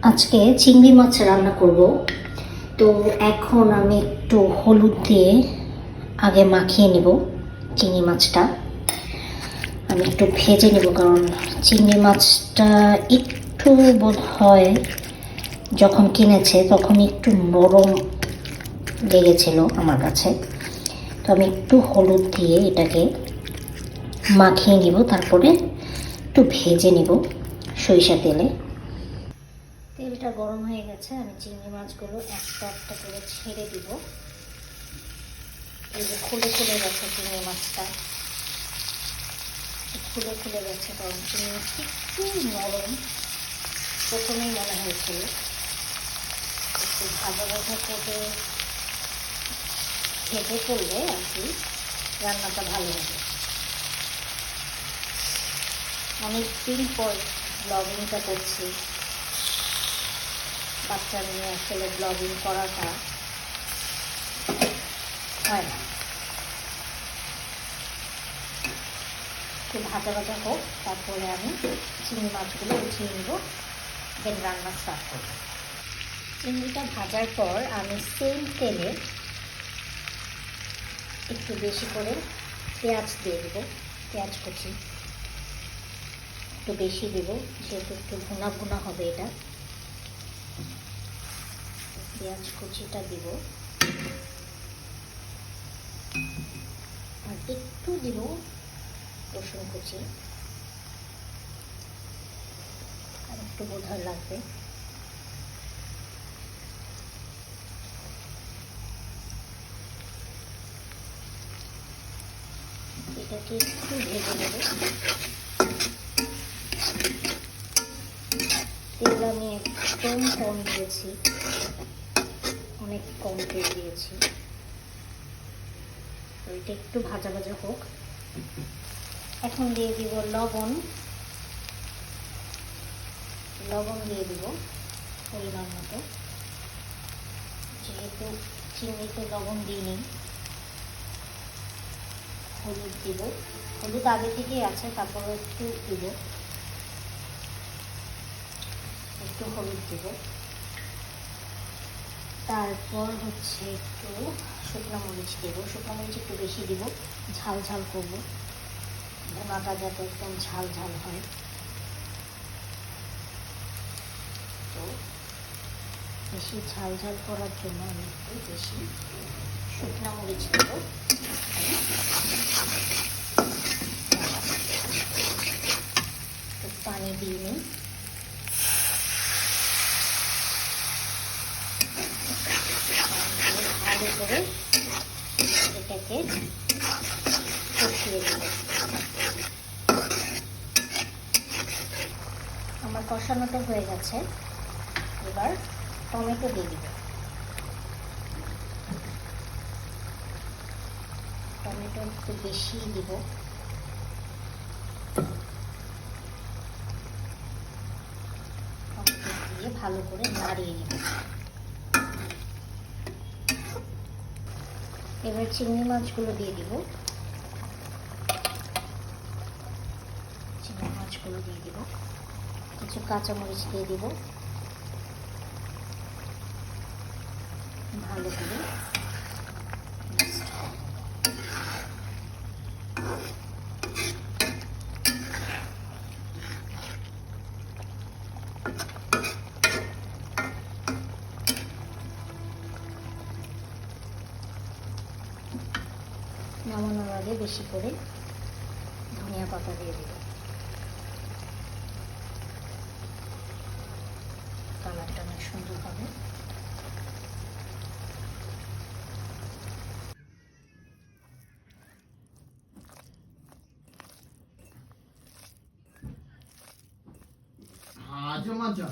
আজকে চিংড়ি মাছ রান্না করব। তো এখন আমি একটু হলুদ দিয়ে আগে মাখিয়ে নেব চিংড়ি মাছটা। আমি একটু ভেজে নেব, কারণ চিংড়ি মাছটা একটু বোধ হয় যখন কিনেছে তখন একটু নরম লেগেছিল আমার কাছে। তো আমি একটু হলুদ দিয়ে এটাকে মাখিয়ে নিব, তারপরে একটু ভেজে নেব সরিষা তেলে। তেলটা গরম হয়ে গেছে, আমি চিংড়ি মাছগুলো একটা একটা করে ছেড়ে দিব। এই যে খুলে খুলে গেছে চিংড়ি মাছটা, খুলে খুলে গেছে, কারণ চিংড়ি মাছটা একটু নরম প্রথমেই মনে হয়েছিল। একটু ভাজা ভাজা করে ভেজে করলে আর কি রান্নাটা ভালো হবে। অনেকদিন পর ব্লগিংটা করছি, বাচ্চা নিয়ে আসলে ব্লগিং করাটা হয় না। একটু ভাজা ভাজা হোক, তারপরে আমি চিংড়ি মাছগুলো উঠিয়ে নেব, দেন রান্না স্টার্ট করব। চিংড়িটা ভাজার পর আমি সেম তেলে একটু বেশি করে পেঁয়াজ দিয়ে দেবো। পেঁয়াজ কুচি একটু বেশি দেব, যেহেতু একটু ভুনা ভুনা হবে এটা। পেঁয়াজ কুচিটা দিব, আর একটু দিব রসুন কুচি, আর একটু বোধহয় লাগবে। এটাকে একটু ভেজে নেব। তেল আমি একদম কম দিয়েছি, অনেক কম তেল দিয়েছি। তো এটা একটু ভাজা ভাজা হোক। এখন দিয়ে দিব লবণ। লবণ দিয়ে দিব পরিমাণ মতো, যেহেতু চিংড়িতে লবণ দিইনি। হলুদ দিব, হলুদ আগে থেকেই আছে, তারপরে একটু দিব, একটু হলুদ দিব। তারপর হচ্ছে একটু শুকনো মরিচ দেবো। শুকনো মরিচ একটু বেশি দিব, ঝাল ঝাল করবো, ভুনাটা যাতে একদম ঝাল ঝাল হয়। তো বেশি ঝাল ঝাল করার জন্য আমি একটু বেশি শুকনো মরিচ দেব। পানি দিয়ে নিই। ভালো করে এটাকে কষিয়ে দেব। আমার কষানোটা হয়ে গেছে, এবার টমেটো দিয়ে দিব। টমেটো একটু বেশি দিব। টমেটো দিয়ে ভালো করে নাড়িয়ে নেব। এবার চিংড়ি মাছগুলো দিয়ে দিব। চিংড়ি মাছগুলো দিয়ে দিব, কিছু কাঁচামরিচ দিয়ে দিব। ভালো করে নামানোর আগে বেশি করে ধনিয়া পাতা দিয়ে দেব। কালারটা অনেক সুন্দর হবে। আজও মজা